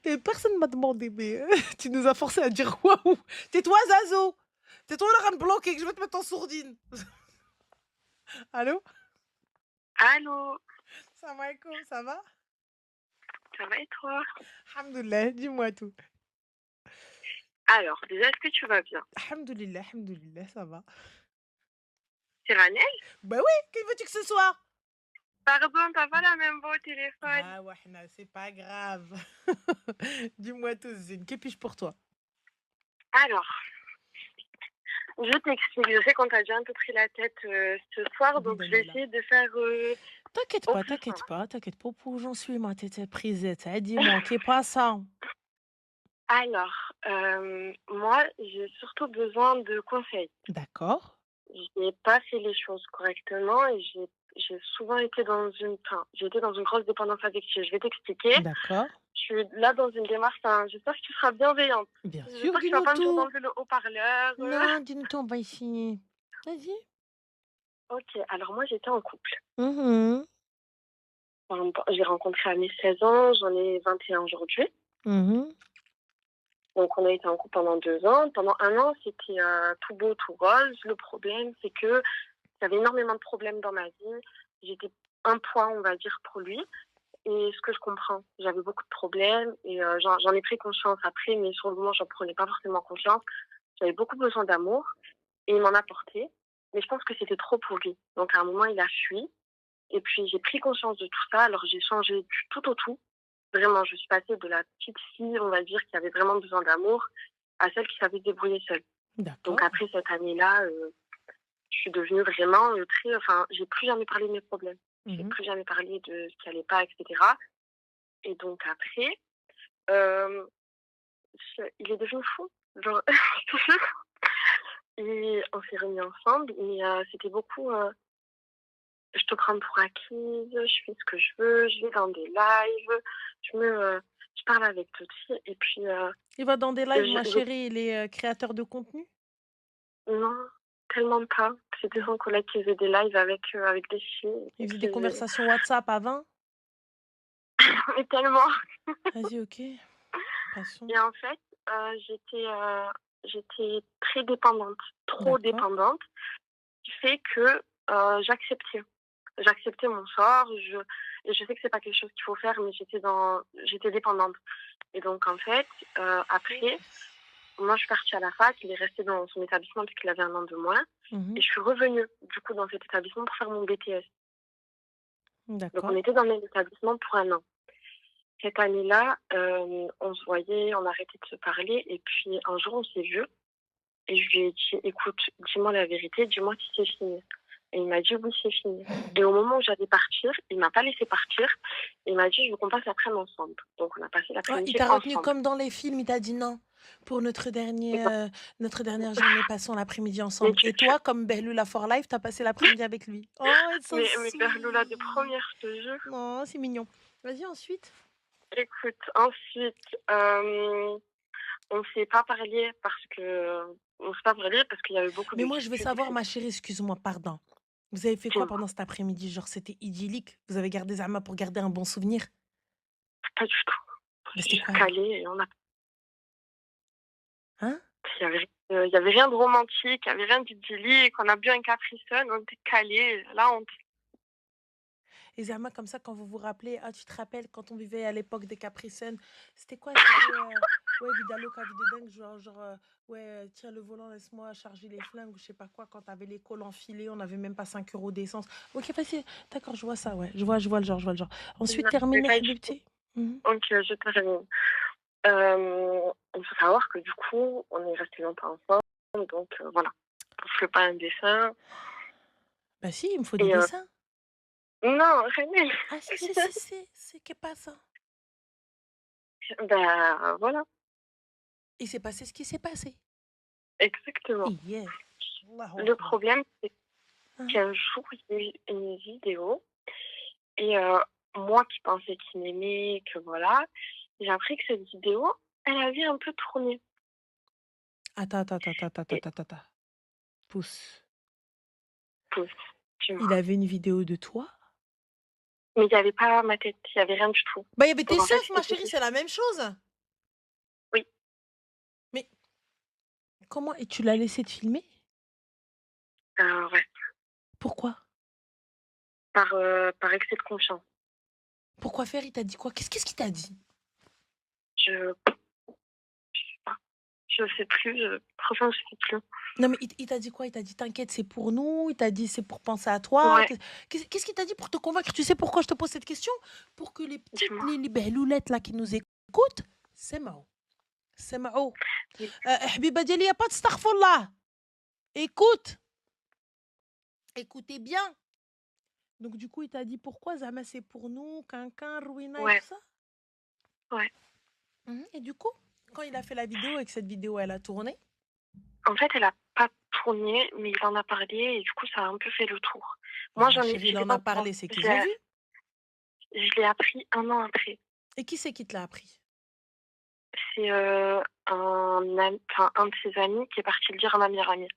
Et personne m'a demandé, mais tu nous as forcé à dire waouh. Tais-toi, Zazo. Tais-toi, le ram bloqué, que je vais te mettre en sourdine. Allô? Allô, Salam alaikum, ça va? ça va et toi? Alhamdoulilah, dis-moi tout. Alors, déjà, est-ce que tu vas bien? Alhamdoulilah, alhamdoulilah, ça va. C'est Ranel? Bah oui, que veux-tu que ce soit? Pardon, t'as pas la même voix au téléphone. Ah ouais, c'est pas grave. Dis-moi tout, Zine. Que puis-je pour toi? Alors, je t'explique, je sais qu'on t'a déjà un peu pris la tête ce soir, donc je vais Bidanillah. essayer de faire T'inquiète au pas, plus t'inquiète simple. pas, t'inquiète pas pour où j'en suis, moi, t'étais prisette, hein, dis-moi, qu'est pas ça? Alors, moi, j'ai surtout besoin de conseils. D'accord, J'ai pas fait les choses correctement et j'ai souvent été j'ai été dans une grosse dépendance affective. Je vais t'expliquer. d'accord. Je suis là dans une démarche, j'espère que tu seras bienveillante. Bien sûr, J'espère que tu vas dis-nous pas me dire tout. d'enlever le haut-parleur. Non, dis-nous tout, on va ici. Vas-y. OK, alors moi j'étais en couple. Mhm, J'ai rencontré à mes 16 ans, j'en ai 21 aujourd'hui. mhm. Donc on a été en couple pendant 2 ans. Pendant 1 an, c'était, tout beau, tout rose. Le problème, c'est que j'avais énormément de problèmes dans ma vie. J'étais un poids, on va dire, pour lui et ce que je comprends. J'avais beaucoup de problèmes et j'en ai pris conscience après, mais sur le moment, j'en prenais pas forcément conscience. J'avais beaucoup besoin d'amour et il m'en apportait, mais je pense que c'était trop pour lui. Donc à un moment, il a fui et puis j'ai pris conscience de tout ça, alors j'ai changé du tout au tout. Vraiment, je suis passée de la petite fille, on va dire, qui avait vraiment besoin d'amour, à celle qui savait se débrouiller seule. Donc D'accord. après cette année-là, je suis devenue vraiment, j'ai plus jamais parlé de mes problèmes. J'ai Mhm. plus jamais parlé de ce qui allait pas et cetera et donc après, hem, il est devenu fou. Genre, je te jure. Et on s'est remis ensemble et c'était beaucoup, je te prends pour acquise, je fais ce que je veux, je vais dans des lives, je me, je parle avec d'autres filles et puis, Il va dans des lives, ma je chérie, il est créateur de contenu? non, tellement pas. C'était son collègue qui faisait des lives avec des filles Il et faisait qui des faisait conversations WhatsApp à 20? mais tellement. Vas-y, ok, passons. Et en fait, j'étais très dépendante, trop D'accord. dépendante, qui fait que, j'acceptais. J'acceptais mon sort, et je sais que c'est pas quelque chose qu'il faut faire, mais j'étais dépendante. Et donc en fait, après, moi je suis partie à la fac, il est resté dans son établissement puisqu'il avait 1 an de moins et Mhm. je suis revenue du coup dans cet établissement pour faire mon BTS. Donc on D'accord. était dans le même établissement pour 1 an. Cette année-là, on se voyait, on a arrêté de se parler et puis un jour on s'est vus et je lui ai dit: «Écoute, dis-moi la vérité, dis-moi si c'est fini». Et il m'a dit: «Oui, c'est fini». Et au moment où j'allais partir, il m'a pas laissé partir. Il m'a dit: «Je veux qu'on passe l'après-midi ensemble». Donc on a passé Ah, il l'après-midi t'a retenu ensemble. comme dans les films, il t'a dit non. Pour notre dernière journée, passons l'après-midi Mais ensemble. tu Et tu toi, comme Behloula for life, t'as passé l'après-midi avec lui. Oh, it's so mais Berloula de sweet. première, je te jure. Non, c'est mignon. Vas-y, ensuite. Écoute, ensuite, on s'est pas parlé parce qu'il y avait beaucoup Mais de moi, je veux disputes savoir, et ma chérie, excuse-moi, pardon. Vous avez fait quoi dis-moi? pendant cet après-midi? Genre, c'était idyllique? Vous avez gardé Zama pour garder un bon souvenir? Pas du tout. On Mais s'est c'était juste quoi? calés et Hein? il y avait rien de romantique, il y avait rien d'idyllique, on a bu un Capri Sun, on était calés, là on Et Zama, comme ça, quand vous vous rappelez, ah, tu te rappelles quand on vivait à l'époque des Capri Sun, c'était quoi? C'était, ouais, Vidaloka, Videdeng, ouais, tiens le volant, laisse-moi charger les flingues, ou je sais pas quoi, quand t'avais les cols enfilés, on n'avait même pas 5 euros d'essence. Ok, vas-y, d'accord, je vois ça, ouais, je vois le genre, je vois le genre. Ensuite, n'avait terminé, pas du tout. Habibti. Mhm. Donc je termine. Il faut savoir que du coup, on est restés longtemps ensemble, donc voilà. On se fait pas un dessin Bah si, il me faut des et dessins. non, jamais. Ah si, qu'est pas ça? Bah, voilà, Il s'est passé ce qui s'est passé. exactement. Yeah. Allahu Le Akbar. problème, c'est Hein. qu'un jour, il y a eu une vidéo et moi qui pensais qu'il m'aimait, que voilà, j'ai appris que cette vidéo, elle avait un peu tourné et Attends. Pousse. pouf, dis-moi. Il avait une vidéo de toi? Mais il y avait pas ma tête, il y avait rien du tout. Bah, il y avait tes Donc en fait, seufs, ma c'était chérie, positif. c'est la même chose. Oui, Mais comment et tu l'as laissé te filmer? ouais, Pourquoi? par excès de confiance. Pourquoi faire? Il t'a dit quoi? Qu'est-ce qu'il t'a dit? Je sais pas, je sais plus, franchement, je sais plus. Non, mais il t'a dit quoi? Il t'a dit: «T'inquiète, c'est pour nous», il t'a dit: «C'est pour penser à toi». Ouais, Qu'est-ce qu'il t'a dit pour te convaincre? Tu sais pourquoi je te pose cette question? Pour que les petites dis-moi. les behloulettes là qui nous écoutent, سمعوا، سمعوا. Oui, حبيبة ديالي, y a pas de astaghfirullah. Écoute, écoutez bien. Donc du coup, il t'a dit: «Pourquoi Zama c'est pour nous, quinquin, Rouina et tout ouais, ça?» ouais. Et du coup, quand il a fait la vidéo et que cette vidéo elle a tourné, En fait, elle a pas tourné, mais il en a parlé et du coup, ça a un peu fait le tour. bah, Moi, ma chérie, j'étais il en pas a au courant. parlé, c'est qu'ils ont vu. Je l'ai appris 1 an après. Et qui c'est qui te l'a appris? C'est, un de ses amis qui est parti le dire à ma meilleure amie.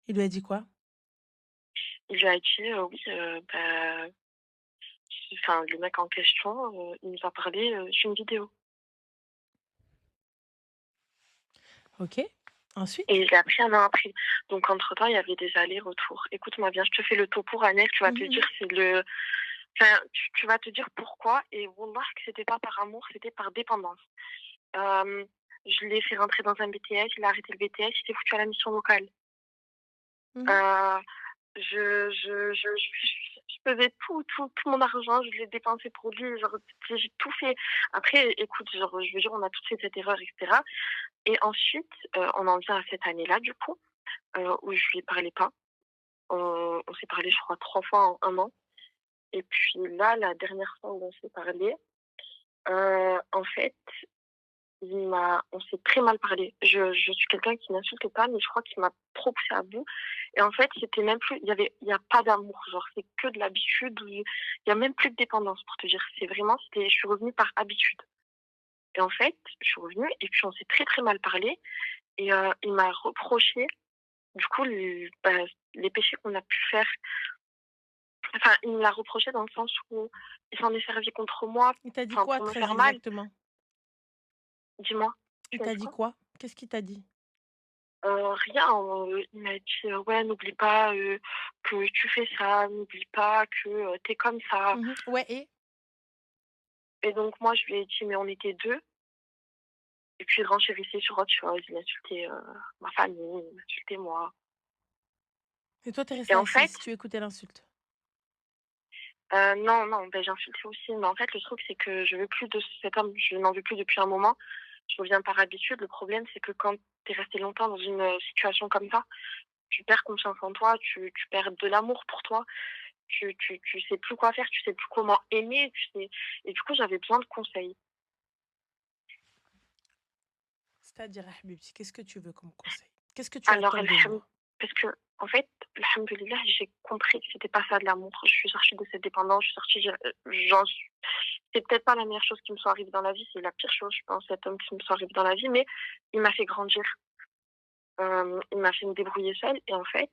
Il lui a dit quoi? Il lui a dit, oui, bah, enfin, le mec en question, il nous a parlé, d'une vidéo OK. Ensuite? et je l'ai appris 1 an après. Donc entre-temps, il y avait des allers-retours. Écoute-moi bien, je te fais le topo, Annelle, tu vas te dire Mmh. c'est le enfin, tu vas te dire pourquoi et wallah que c'était pas par amour, c'était par dépendance. Hem, je l'ai fait rentrer dans un BTS, il a arrêté le BTS, il s'est foutu à la mission locale. Mmh. Heu, je faisais tout mon argent, je l'ai dépensé pour lui, genre, j'ai tout fait. Après, écoute, genre, je veux dire, on a tous fait cette erreur et cetera et ensuite, on en vient à cette année-là, du coup, où je lui parlais pas. On s'est parlé, je crois, 3 fois en 1 an et puis là, la dernière fois où on s'est parlé, en fait, on s'est très mal parlé. Je suis quelqu'un qui n'insulte pas, mais je crois qu'il m'a trop poussé à bout. Et en fait, c'était même plus, il y a pas d'amour. Genre, c'est que de l'habitude. Il y a même plus de dépendance, pour te dire. C'est vraiment, je suis revenue par habitude. Et en fait, je suis revenue et puis on s'est très, très mal parlé. Et il m'a reproché, du coup, les péchés qu'on a pu faire. Enfin, il me l'a reproché dans le sens où il s'en est servi contre moi, Il t'a dit enfin, quoi pour me très faire mal. exactement? Dis-moi, Il tu m'as t'a dit dit quoi? quoi? Qu'est-ce qu'il t'a dit? Rien, il m'a dit: «Ouais, n'oublie pas, que tu fais ça, n'oublie pas que, tu comme ça» Ouais et? et donc moi je lui ai dit: «Mais on était 2 et puis il renchérissait sur autre chose. Il insultait, ma famille, il m'insultait moi Et toi, tu es et restée en fait, assise, tu écoutais l'insulte? non, non, ben, j'insultais aussi, mais en fait, le truc, c'est que je veux plus de cet homme. Je n'en veux plus depuis un moment. Je reviens par habitude. Le problème, c'est que quand tu es resté longtemps dans une, situation comme ça, tu perds confiance en toi, tu perds de l'amour pour toi. Tu sais plus quoi faire, tu sais plus comment aimer, tu sais et du coup, j'avais besoin de conseils. C'est-à-dire, Habibti, qu'est-ce que tu veux comme conseil? Qu'est-ce que tu Alors attends de moi? parce que en fait, alhamdoulilah, j'ai compris que c'était pas ça de l'amour. Je suis sortie de cette dépendance, je suis sortie, j'en suis c'est peut-être pas la meilleure chose qui me soit arrivée dans la vie, c'est la pire chose, je pense, cet homme qui me soit arrivé dans la vie, mais il m'a fait grandir. Il m'a fait me débrouiller seule et en fait,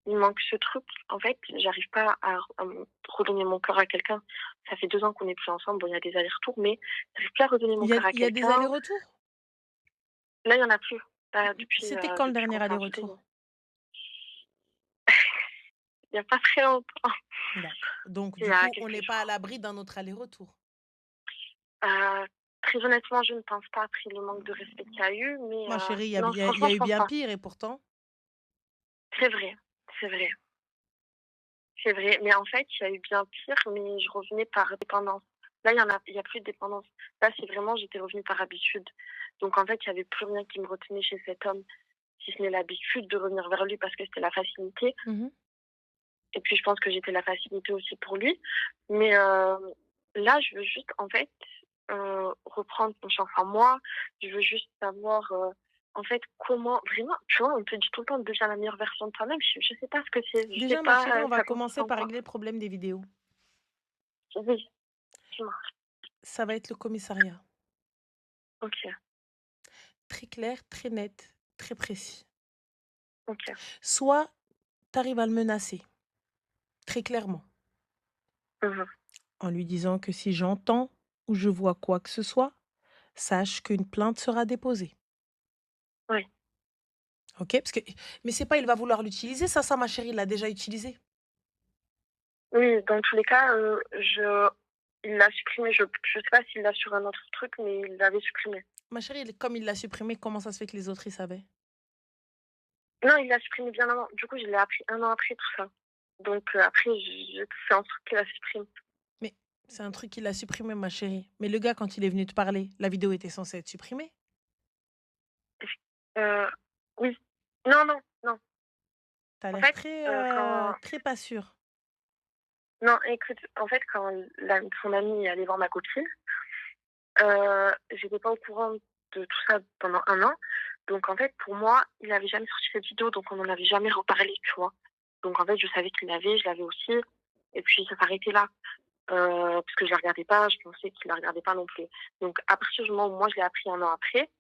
il manque ce truc. En fait, j'arrive pas à me redonner mon cœur à quelqu'un. Ça fait 2 ans qu'on est plus ensemble. Bon, il y a des allers-retours, mais j'arrive plus à redonner mon cœur à Il y a des quelqu'un. allers-rets-retours? Là, il y en a plus. Là, C'était quand le depuis dernier qu'on s'est insultés, aller-retour? il y a pas très longtemps, D'accord. Donc il y du a coup, on quelques n'est pas à jours. l'abri d'un autre aller-retour. Très honnêtement, je ne pense pas après le manque de respect qu'il y a eu, mais Ma chérie, non, il y franchement, a je eu pense bien pas. pire et pourtant? C'est vrai, c'est vrai, c'est vrai. Mais en fait, il y a eu bien pire, mais je revenais par dépendance. Là, il y a plus de dépendance. Là, c'est vraiment, j'étais revenue par habitude. Donc en fait, il y avait plus rien qui me retenait chez cet homme, si ce n'est l'habitude de revenir vers lui parce que c'était la facilité. Mmh. Et puis je pense que j'étais la facilité aussi pour lui. Mais là, je veux juste, en fait, reprendre confiance en moi. Je veux juste savoir, en fait, comment vraiment, tu vois, on te dit tout le temps: «Deviens la meilleure version de toi-même». Je sais pas ce que c'est. Je sais Déjà, ma chérie, pas, on va ça consiste commencer en par quoi? régler le problème des vidéos. Oui, dis-moi. Ça va être le commissariat. OK, Très clair, très net, très précis. OK. Soit tu arrives à le menacer, très clairement. Mmh. en lui disant que si j'entends ou je vois quoi que ce soit, sache qu'une plainte sera déposée. Oui. OK? Parce que mais c'est pas il va vouloir l'utiliser ça, ma chérie, il l'a déjà utilisé. Oui, dans tous les cas, il l'a supprimé. Je sais pas s'il l'a sur un autre truc, mais il l'avait supprimé. Ma chérie, comme il l'a supprimé, comment ça se fait que les autres, ils savaient? Non, il l'a supprimé bien avant. Du coup, je l'ai appris un an après tout ça. Donc après, je c'est un truc qu'il a supprimé. Mais c'est un truc qu'il a supprimé, ma chérie. Mais le gars, quand il est venu te parler, la vidéo était censée être supprimée. Heu, oui. Non, non, non. T'as En l'air fait, très, quand très pas sûr. non, écoute, en fait, quand son ami est allé voir ma copine, j'étais pas au courant de tout ça pendant un an. Donc en fait, pour moi, il avait jamais sorti cette vidéo, donc on n'en avait jamais reparlé, tu vois? Donc en fait, je savais qu'il l'avait, je l'avais aussi et puis ça s'arrêtait là. Parce que je la regardais pas, je pensais qu'il la regardait pas non plus. Donc à partir du moment où moi je l'ai appris un an après,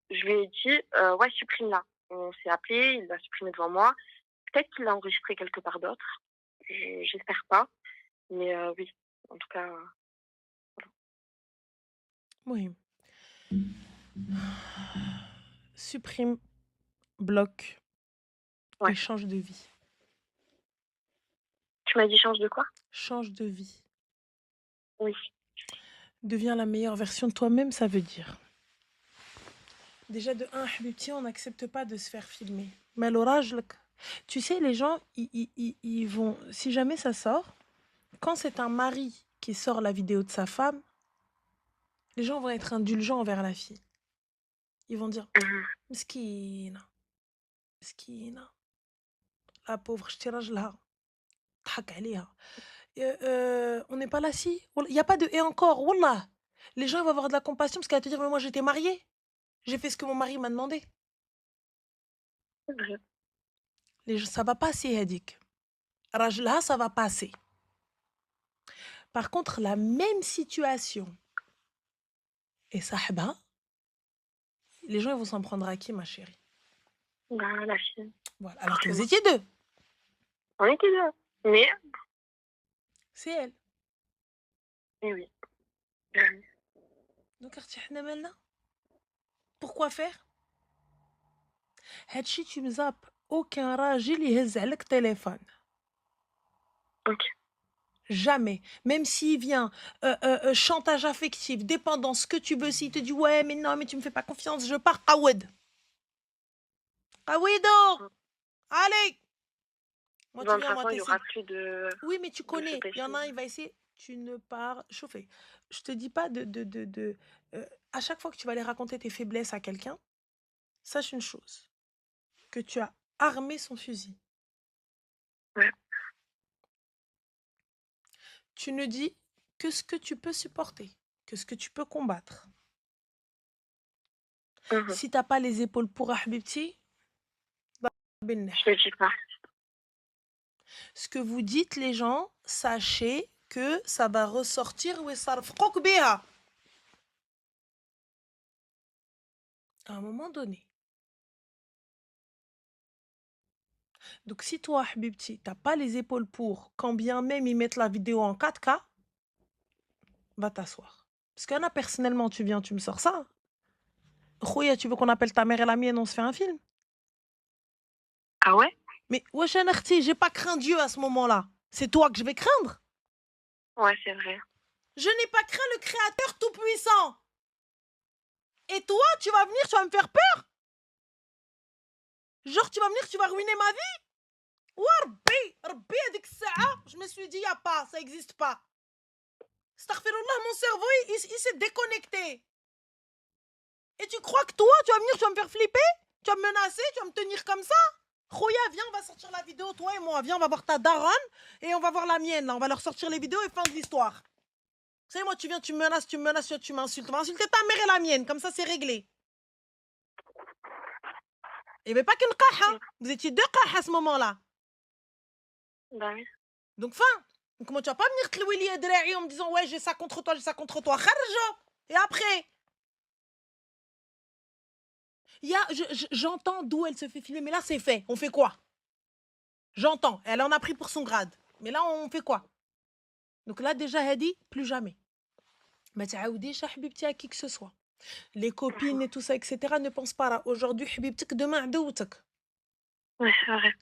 je lui ai dit: «Ouais, supprime-la». On s'est appelé, il l'a supprimée devant moi. Peut-être qu'il l'a enregistré quelque part d'autre, j'espère pas, mais oui, en tout cas, Oui. Supprime, bloque et ouais. change de vie. Tu m'as dit: «Change de quoi?» Change de vie. Oui. Deviens la meilleure version de toi-même, ça veut dire. Déjà de un, Habibti, on n'accepte pas de se faire filmer. Mais l'orage, tu sais, les gens, ils vont. Si jamais ça sort, quand c'est un mari qui sort la vidéo de sa femme, les gens vont être indulgents envers la fille. Ils vont dire Mmh. Mskina, Mskina, la pauvre, je tirage là, on n'est pas là si. Il n'y a pas de et encore, wallah. Les gens vont avoir de la compassion parce qu'elle va te dire mais moi j'étais mariée. J'ai fait ce que mon mari m'a demandé. C'est vrai. Ça va passer, Hadik. Rajla, ça va passer. Par contre, la même situation et Sahba, les gens ils vont s'en prendre à qui, ma chérie? Bah, la fille, Voilà. Alors que vous forcément. étiez deux. On était 2, mais C'est elle. oui. Donc, Artihna Melna, pourquoi faire? Hadchi, tu me zappes. Aucun rajil yhez عليك téléphone. OK. Jamais. Même s'il vient, chantage affectif, dépendance, ce que tu veux, s'il te dit ouais, mais non, mais tu me fais pas confiance, je pars. Awed. Awedo! Mmh. Allez! Moi, tu Bon, de toute viens, moi, façon, il y aura t'essayes. plus de Oui, mais tu ce connais. Il y en péché. a un, il va essayer. Tu ne pars chauffer. Je te dis pas à chaque fois que tu vas aller raconter tes faiblesses à quelqu'un, sache une chose, que tu as armé son fusil. Ouais. Tu ne dis que ce que tu peux supporter, que ce que tu peux combattre. Mmh. Si t'as pas les épaules pour Ahbibti, Je le dis pas. ce que vous dites les gens, sachez que ça va ressortir à un moment donné. Donc si toi, Habibti, t'as pas les épaules pour, quand bien même ils mettent la vidéo en 4K, va t'asseoir. Parce que là, personnellement, tu viens, tu me sors ça. Khouya, tu veux qu'on appelle ta mère et la mienne, on se fait un film. Ah ouais? Mais wesh, Anerti, j'ai pas craint Dieu à ce moment-là. C'est toi que je vais craindre. Ouais, c'est vrai. Je n'ai pas craint le Créateur Tout-Puissant. Et toi, tu vas venir, tu vas me faire peur. Genre, tu vas venir, tu vas ruiner ma vie. Warbi, Rabbi, avec ça, je me suis dit, y a pas, ça existe pas. Astaghfirullah, mon cerveau, il s'est déconnecté. Et tu crois que toi, tu vas venir, tu vas me faire flipper? Tu vas me menacer? Tu vas me tenir comme ça? Khoya, viens, on va sortir la vidéo, toi et moi. Viens, on va voir ta daronne et on va voir la mienne. Là. On va leur sortir les vidéos et fin de l'histoire. Vous savez, moi, tu viens, tu me menaces, tu m'insultes. On va insulter ta mère et la mienne. Comme ça, c'est réglé. Il n'y avait pas qu'une qaha. Vous étiez deux qaha à ce moment-là. Bah oui. Donc, fin. Donc, comment tu vas pas venir tlouili et drahi en me disant, ouais, j'ai ça contre toi, j'ai ça contre toi. Kharja. Et après, j'entends d'où elle se fait filmer, mais là, c'est fait. On fait quoi? J'entends. Elle en a pris pour son grade. Mais là, on fait quoi? Donc là, déjà, Hadi, plus jamais. ما تعاوديش حبيبتي à qui que ce soit. Les copines et tout ça, etc. Ne pense pas là. Aujourd'hui, حبيبتك, demain, عدوتك. Ouais, c'est vrai.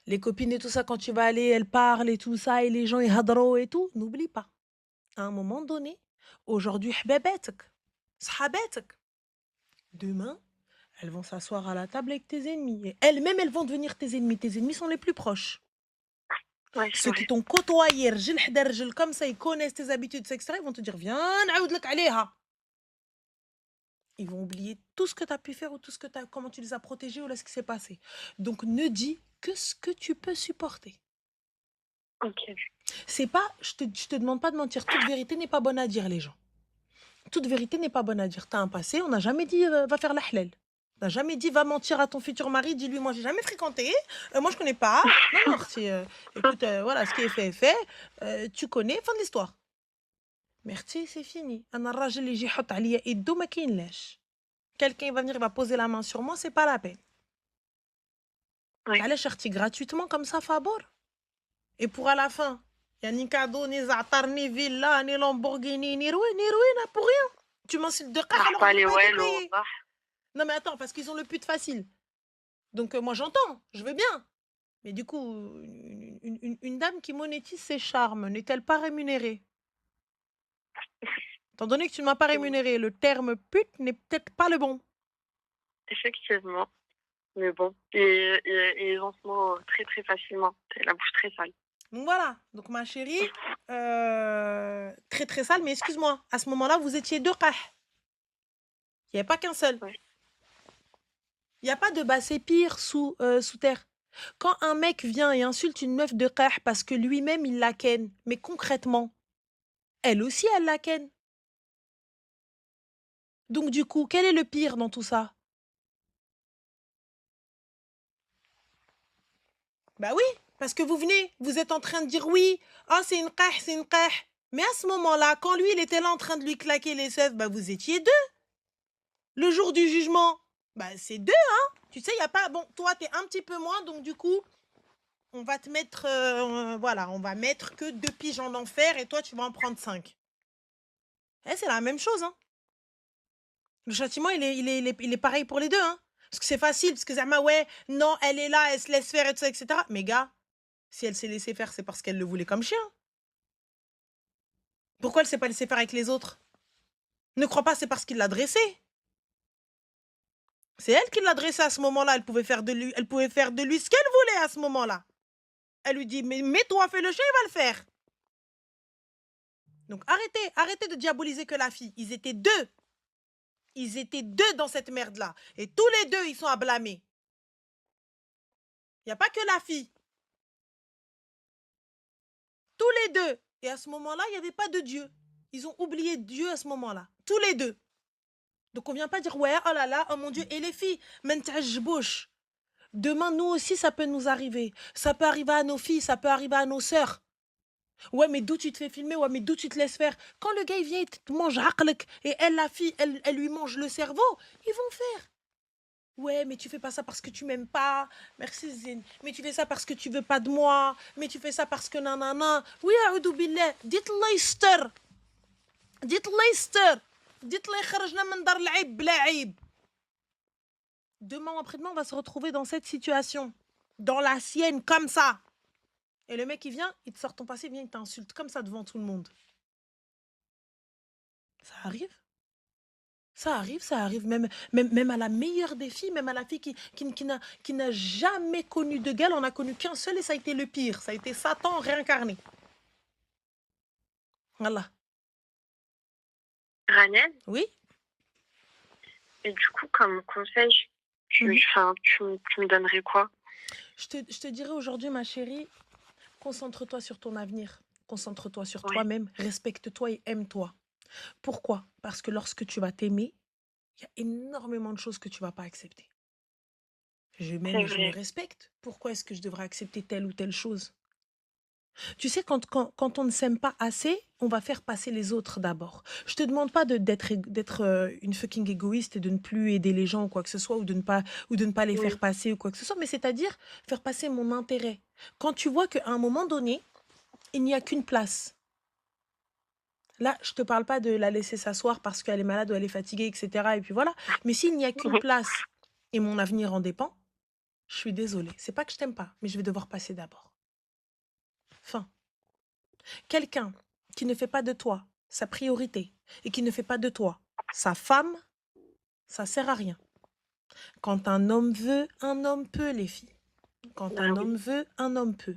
Les copines et tout ça, quand tu vas aller, elles parlent et tout ça, et les gens, ils hadrou et tout. N'oublie pas. À un moment donné, aujourd'hui, حباباتك, صحاباتك. Demain, elles vont s'asseoir à la table avec tes ennemis. Et elles-mêmes, elles vont devenir tes ennemis. Tes ennemis sont les plus proches. Ouais, c'est Ceux qui vrai. t'ont côtoyé, رجل حدا رجل, comme ça, ils connaissent tes habitudes, etc. Ils vont te dire, viens, نعاود لك عليها. Ils vont oublier tout ce que tu as pu faire ou tout ce que comment tu les as protégés ou là, ce qui s'est passé. Donc, ne dis que ce que tu peux supporter. Ok. C'est pas, je te demande pas de mentir. Toute vérité n'est pas bonne à dire, les gens. Toute vérité n'est pas bonne à dire. T'as un passé, on n'a jamais dit va faire la halal. On n'a jamais dit va mentir à ton futur mari, dis-lui moi j'ai jamais fréquenté, moi je connais pas. Non, non, écoute, voilà, ce qui est fait, tu connais, fin de l'histoire. Merci, c'est fini. أنا الراجل اللي يجي يحط عليا يده ما كاينلاش. Quelqu'un va venir, il va poser la main sur moi, c'est pas la peine. Ouais. علاش اختي gratuitement comme ça فابور. Et pour à la fin, il y a ni cadeau, ni za'atar, ni villa, ni Lamborghini, ni ruina, pour rien. Tu m'insultes de قاح راح alors je بالي veux pas été والو payé. والله. Non mais attends, parce qu'ils ont le pute facile. Donc moi j'entends, je veux bien. Mais du coup, une dame qui monétise ses charmes, n'est-elle pas rémunérée? Étant donné que tu ne m'as pas rémunéré, le terme pute n'est peut-être pas le bon. Effectivement. Mais bon. Et ils en se moquent très très facilement. C'est la bouche très sale. Donc voilà, donc ma chérie, très très sale, mais excuse-moi, à ce moment-là, vous étiez deux qah. Il n'y avait pas qu'un seul. Ouais. Il n'y a pas de bah c'est pire sous terre. Quand un mec vient et insulte une meuf de qah parce que lui-même il la ken, mais concrètement, elle aussi elle la ken. Donc du coup, quel est le pire dans tout ça? Bah oui, parce que vous venez, vous êtes en train de dire oui, ah c'est une qah, c'est une qah. Mais à ce moment-là, quand lui il était là en train de lui claquer les seufs, bah vous étiez deux. Le jour du jugement, bah c'est deux, hein. Tu sais, il y a pas bon, toi t'es un petit peu moins, donc du coup, on va te mettre voilà, on va mettre que 2 piges en enfer et toi tu vas en prendre 5. Eh, c'est la même chose, hein. Le châtiment, il est pareil pour les deux, hein. Parce que c'est facile, parce que Zama, ouais, non, elle est là, elle se laisse faire et tout ça, etc. Mais gars, si elle s'est laissée faire, c'est parce qu'elle le voulait comme chien. Pourquoi elle s'est pas laissée faire avec les autres? Ne crois pas, c'est parce qu'il l'a dressée. C'est elle qui l'a dressée à ce moment-là. Elle pouvait faire de lui ce qu'elle voulait à ce moment-là. Elle lui dit, mais mets-toi, fais le chien, il va le faire. Donc arrêtez de diaboliser que la fille. Ils étaient deux. Ils étaient deux dans cette merde-là. Et tous les deux, ils sont à blâmer. Il n'y a pas que la fille. Tous les deux. Et à ce moment-là, il n'y avait pas de Dieu. Ils ont oublié Dieu à ce moment-là. Tous les deux. Donc on vient pas dire, ouais, oh là là, oh mon Dieu. Et les filles, bouche. Demain, nous aussi, ça peut nous arriver. Ça peut arriver à nos filles, ça peut arriver à nos sœurs. Ouais, mais d'où tu te fais filmer? Ouais, mais d'où tu te laisses faire? Quand le gars, il vient, il te mange aqlek, et elle, la fille, elle lui mange le cerveau, ils vont faire. Ouais, mais tu fais pas ça parce que tu m'aimes pas. Merci Zine. Mais tu fais ça parce que tu veux pas de moi. Mais tu fais ça parce que nanana. Oui, a'oudou billah. Dites-le يستر. Dites-le يستر. Dites-le يخرجنا من دار العيب بلا عيب. Demain ou après-demain, on va se retrouver dans cette situation. Dans la sienne, comme ça. Et le mec, il vient, il te sort ton passé, il vient, il t'insulte comme ça devant tout le monde. Ça arrive. Ça arrive même à la meilleure des filles, même à la fille qui n'a jamais connu de gars. On n'a connu qu'un seul et ça a été le pire. Ça a été Satan réincarné. Voilà. Ranel, Oui. et du coup, comme conseil, tu me donnerais quoi? Je te dirais aujourd'hui, ma chérie, concentre-toi sur ton avenir. Concentre-toi sur Ouais. toi-même. Respecte-toi et aime-toi. Pourquoi? Parce que lorsque tu vas t'aimer, il y a énormément de choses que tu vas pas accepter. Je m'aime C'est et je me vrai. respecte. Pourquoi est-ce que je devrais accepter telle ou telle chose? Tu sais, quand on ne s'aime pas assez, on va faire passer les autres d'abord. Je te demande pas d'être une fucking égoïste et de ne plus aider les gens ou quoi que ce soit, ou de ne pas les Oui. faire passer ou quoi que ce soit, mais c'est-à-dire faire passer mon intérêt. Quand tu vois qu'à un moment donné, il n'y a qu'une place, Là, je te parle pas de la laisser s'asseoir parce qu'elle est malade ou elle est fatiguée, etc. Et puis voilà. Mais s'il n'y a qu'une place et mon avenir en dépend, je suis désolée. C'est pas que je t'aime pas, mais je vais devoir passer d'abord. Fin. Quelqu'un qui ne fait pas de toi sa priorité et qui ne fait pas de toi sa femme, ça sert à rien. Quand un homme veut, un homme peut, les filles. Quand Bah un oui. homme veut, un homme peut.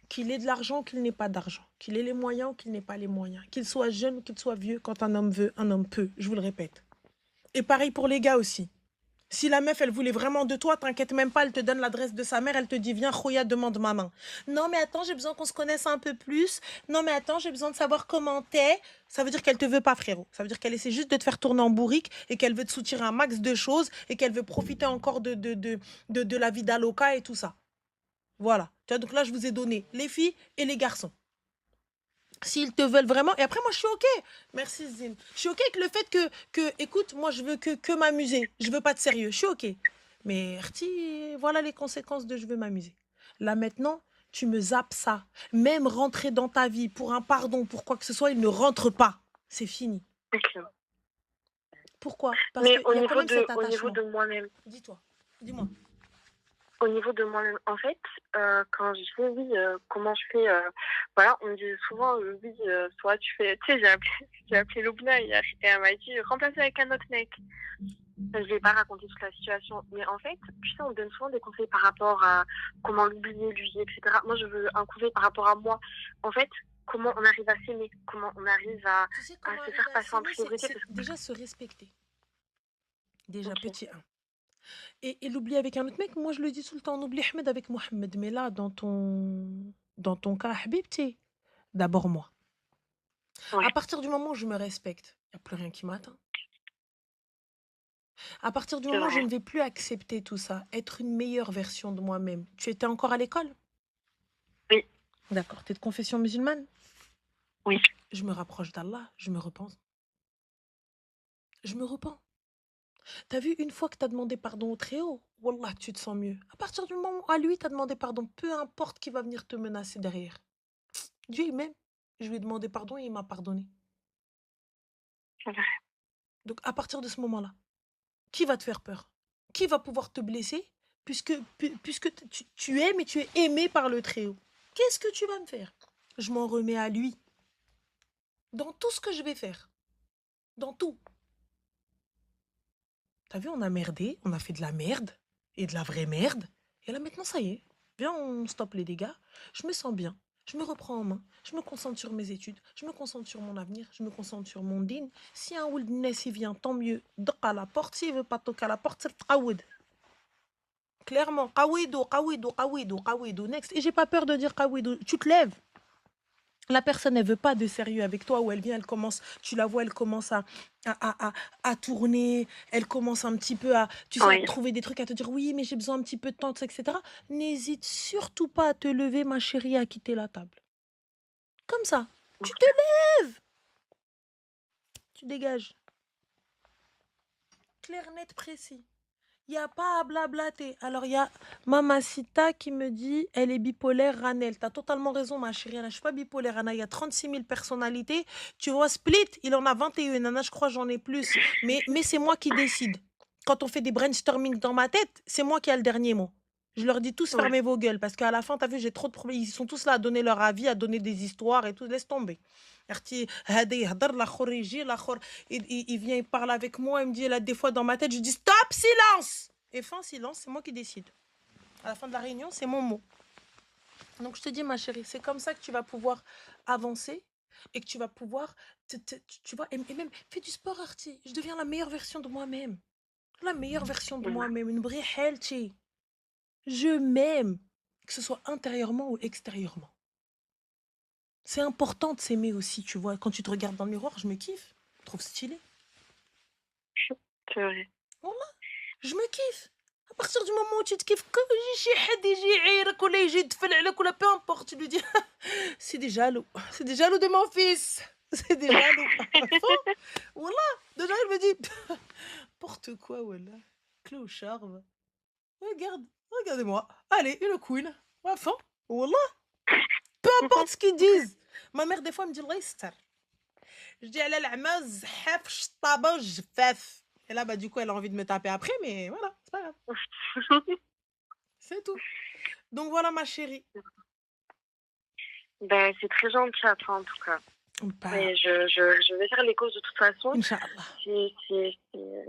Qu'il ait de l'argent ou qu'il n'ait pas d'argent. Qu'il ait les moyens ou qu'il n'ait pas les moyens. Qu'il soit jeune ou qu'il soit vieux, quand un homme veut, un homme peut. Je vous le répète. Et pareil pour les gars aussi. Si la meuf, elle voulait vraiment de toi, t'inquiète même pas, elle te donne l'adresse de sa mère, elle te dit, viens, Khoya, demande ma main. Non, mais attends, j'ai besoin qu'on se connaisse un peu plus. Non, mais attends, j'ai besoin de savoir comment t'es. Ça veut dire qu'elle te veut pas, frérot. Ça veut dire qu'elle essaie juste de te faire tourner en bourrique et qu'elle veut te soutirer un max de choses et qu'elle veut profiter encore de la vie d'Aloca et tout ça. Voilà. Tu vois, donc là, je vous ai donné les filles et les garçons. S'ils te veulent vraiment. Et après, moi, je suis OK. Merci, Zine. Je suis OK avec le fait écoute, moi, je veux que m'amuser. Je veux pas de sérieux. Je suis OK. Mais, Rti, voilà les conséquences de je veux m'amuser. Là, maintenant, tu me zappes ça. Même rentrer dans ta vie pour un pardon, pour quoi que ce soit, il ne rentre pas. C'est fini. Ok. Pourquoi? Parce Mais qu'il y a quand même cet au niveau attachement. de moi-même, Dis-toi. Dis-moi. au niveau de moi-même, en fait, quand je dis oui, comment je fais, voilà, on me dit souvent, oui, soit tu fais, tu sais, j'ai appelé Loubna hier et elle m'a dit, remplace avec un autre mec. Je vais pas raconter toute la situation, mais en fait, tu sais, on me donne souvent des conseils par rapport à comment l'oublier, lui, etc. Moi, je veux un conseil par rapport à moi. En fait, comment on arrive à s'aimer, comment on arrive Tu sais à comment se arriver faire à passer en s'aimer, priorité. c'est déjà se respecter. Déjà, Ok, petit 1. Et l'oublier avec un autre mec, moi je le dis tout le temps, on oublie Ahmed avec Mohamed. Mais là, dans ton cas, Habibti, d'abord moi. À ouais, partir du moment où je me respecte, il n'y a plus rien qui m'atteint. À partir du c'est moment où je vrai. ne vais plus accepter tout ça, être une meilleure version de moi-même. Tu étais encore à l'école? Oui, D'accord. Tu es de confession musulmane? oui, Je me rapproche d'Allah, je me repens. Je me repens. T'as vu, une fois que t'as demandé pardon au Très-Haut, Wallah, tu te sens mieux. À partir du moment où à lui, t'as demandé pardon, peu importe qui va venir te menacer derrière. Dieu il m'aime. Je lui ai demandé pardon et il m'a pardonné. c'est vrai. Donc à partir de ce moment-là, qui va te faire peur? Qui va pouvoir te blesser puisque tu aimes et tu es aimé par le Très-Haut? Qu'est-ce que tu vas me faire? Je m'en remets à lui. Dans tout ce que je vais faire. Dans tout. T'as vu, on a merdé, on a fait de la merde. Et de la vraie merde. Et là maintenant, ça y est. Viens, on stoppe les dégâts. Je me sens bien. Je me reprends en main. Je me concentre sur mes études. Je me concentre sur mon avenir. Je me concentre sur mon din. Si un wildness il vient, tant mieux. Doq à la porte. S'il veut pas toquer à la porte, c'est Qaoud. Clairement. Qaouidou, qaouidou, qaouidou, qaouidou. Next. Et j'ai pas peur de dire qaouidou. Tu te lèves. La personne, elle veut pas de sérieux avec toi, ou elle vient, elle commence, tu la vois, elle commence à tourner, elle commence un petit peu tu sais, à Oui, trouver des trucs, à te dire oui, mais j'ai besoin un petit peu de temps, etc. N'hésite surtout pas à te lever, ma chérie, à quitter la table. Comme ça, tu te lèves, tu dégages. Clair, net, précis. Il n'y a pas à blablater. Alors, il y a Mamacita qui me dit, elle est bipolaire, Ranel. Tu as totalement raison, ma chérie. Je ne suis pas bipolaire, Anna. Il y a 36 000 personnalités. Tu vois, Split, il en a 21. Anna, je crois, j'en ai plus. Mais c'est moi qui décide. Quand on fait des brainstorming dans ma tête, c'est moi qui ai le dernier mot. Je leur dis tous, ouais, fermez vos gueules. Parce qu'à la fin, tu as vu, j'ai trop de problèmes. Ils sont tous là à donner leur avis, à donner des histoires et tout. Laisse tomber. Arti, hada yahdar, l'akhor yji, l'akhor, il vient, il parle avec moi, il me dit, là, des fois dans ma tête, je dis stop, silence! Et fin silence, c'est moi qui décide. À la fin de la réunion, c'est mon mot. Donc je te dis, ma chérie, c'est comme ça que tu vas pouvoir avancer et que tu vas pouvoir, tu vois, et même, fais du sport, Arti. Je deviens la meilleure version de moi-même. La meilleure version de ouais. moi-même, une vraie healthy. Je m'aime, que ce soit intérieurement ou extérieurement. C'est important de s'aimer aussi, tu vois. Quand tu te regardes dans le miroir, je me kiffe. Je trouve stylé. C'est vrai. Wallah, je me kiffe. À partir du moment où tu te kiffes, quand يجي شي حد يجي يعيرك ولا يجي يتفل عليك ولا peu importe, tu lui dis c'est des jaloux. C'est des jaloux de mon fils. C'est des jaloux. Faux. Wallah, déjà il me dit n'importe quoi, wallah. Clochard. Va. Regarde, regardez-moi. Allez, une queen. Enfin, wallah, peu importe ce qu'ils disent. Ma mère, des fois, me dit Allah yastar. Je dis: «Elle est العمى الزحاف الشطابة والجفاف». Et là, bah, du coup, elle a envie de me taper après, mais voilà, c'est pas grave, c'est tout. Donc voilà ma chérie. Ben, c'est très gentil à toi, en tout cas. Bah, Et je vais faire les causes de toute façon. inch'Allah,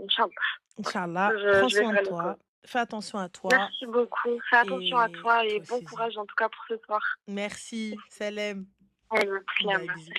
Inch'Allah. inch'Allah, prends Je vais soin de faire les causes. toi, fais attention à toi Merci beaucoup. Fais attention à et toi et toi bon aussi. courage, en tout cas, pour ce soir. Merci, salam. Allez, Bye, salam. bisous.